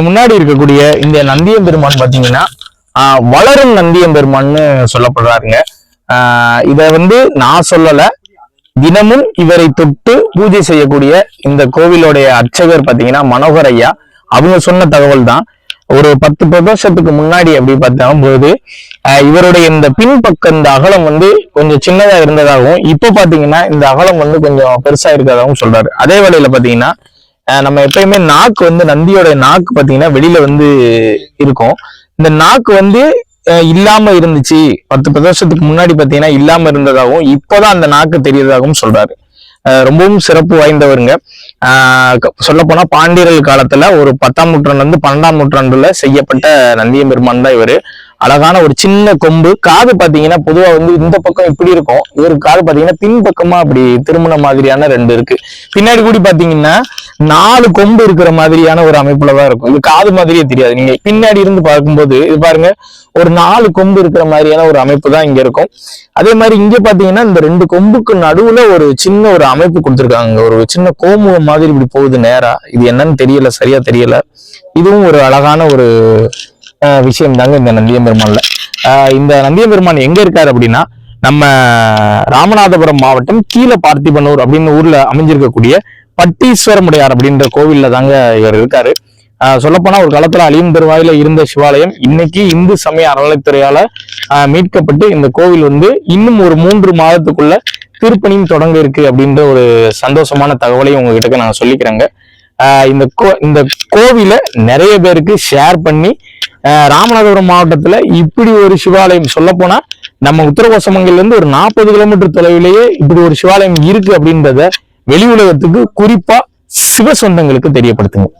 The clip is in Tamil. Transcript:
முன்னாடி இருக்கக்கூடிய இந்த நந்தியம்பெருமான் பாத்தீங்கன்னா வளரும் நந்தியம்பெருமான்னு சொல்லப்படுறாருங்க. இத நான் சொல்லல, தினமும் இவரை தொட்டு பூஜை செய்யக்கூடிய இந்த கோவிலுடைய அர்ச்சகர் பாத்தீங்கன்னா மனோகர் ஐயா அவங்க சொன்ன தகவல் தான். ஒரு 10 வருஷத்துக்கு முன்னாடி அப்படி பார்க்கும்போது இவருடைய இந்த பின்பக்கம் இந்த அகலம் கொஞ்சம் சின்னதா இருந்ததாகவும் இப்ப பாத்தீங்கன்னா இந்த அகலம் கொஞ்சம் பெருசா இருக்கிறதாகவும் சொல்றாரு. அதே வேளையில பாத்தீங்கன்னா நம்ம எப்பயுமே நாக்கு நந்தியோட நாக்கு பாத்தீங்கன்னா வெளியில இருக்கும். இந்த நாக்கு இல்லாம இருந்துச்சு 10 வருஷத்துக்கு முன்னாடி பாத்தீங்கன்னா இல்லாம இருந்ததாகவும் இப்பதான் அந்த நாக்கு தெரியறதாகவும் சொல்றாரு. ரொம்பவும் சிறப்பு வாய்ந்தவருங்க. சொல்ல போனா பாண்டியர்கள் காலத்துல ஒரு 10ஆம் நூற்றாண்டுல இருந்து 12ஆம் நூற்றாண்டுல செய்யப்பட்ட நந்தியம்பெருமான் தான் இவரு. அழகான ஒரு சின்ன கொம்பு, காது பாத்தீங்கன்னா பொதுவா இந்த பக்கம் இப்படி இருக்கும், இவருக்கு காது பாத்தீங்கன்னா பின்பக்கமா அப்படி திருமண மாதிரியான 2 இருக்கு. பின்னாடி கூடி பாத்தீங்கன்னா 4 கொம்பு இருக்கிற மாதிரியான ஒரு அமைப்புலதான் இருக்கும். இது காது மாதிரியே தெரியாது. நீங்க பின்னாடி இருந்து பார்க்கும்போது இது பாருங்க, ஒரு 4 கொம்பு இருக்கிற மாதிரியான ஒரு அமைப்பு தான் இங்க இருக்கும். அதே மாதிரி இங்க பாத்தீங்கன்னா இந்த 2 கொம்புக்கு நடுவுல ஒரு சின்ன ஒரு அமைப்பு கொடுத்துருக்காங்க. ஒரு சின்ன கோமுகம் மாதிரி இப்படி போகுது நேரா. இது என்னன்னு தெரியல, சரியா தெரியல. இதுவும் ஒரு அழகான ஒரு விஷயம் தாங்க இந்த நந்தியம்பெருமான்ல. இந்த நந்தியம்பெருமான் எங்க இருக்காரு அப்படின்னா நம்ம ராமநாதபுரம் மாவட்டம் கீழ பார்த்திபனூர் அப்படின்னு ஊர்ல அமைஞ்சிருக்கக்கூடிய பட்டீஸ்வரமுடையார் அப்படின்ற கோவில்ல தாங்க இவர் இருக்காரு. சொல்லப்போனா ஒரு காலத்துல அழியும் தருவாயில இருந்த சிவாலயம் இன்னைக்கு இந்து சமய அறநிலைத்துறையால மீட்கப்பட்டு இந்த கோவில் இன்னும் ஒரு 3 மாதத்துக்குள்ள திருப்பணியும் தொடங்க இருக்கு அப்படின்ற ஒரு சந்தோஷமான தகவலையும் உங்ககிட்ட நான் சொல்லிக்கிறேங்க. இந்த கோவிலை நிறைய பேருக்கு ஷேர் பண்ணி ராமநாதபுரம் மாவட்டத்துல இப்படி ஒரு சிவாலயம், சொல்ல போனா நம்ம உத்தரகோசமங்கல்ல இருந்து ஒரு 40 கிலோமீட்டர் தொலைவிலேயே இப்படி ஒரு சிவாலயம் இருக்கு அப்படின்றத வெளி உலகத்துக்கு குறிப்பா சிவ சொந்தங்களுக்கு தெரியப்படுத்துங்க.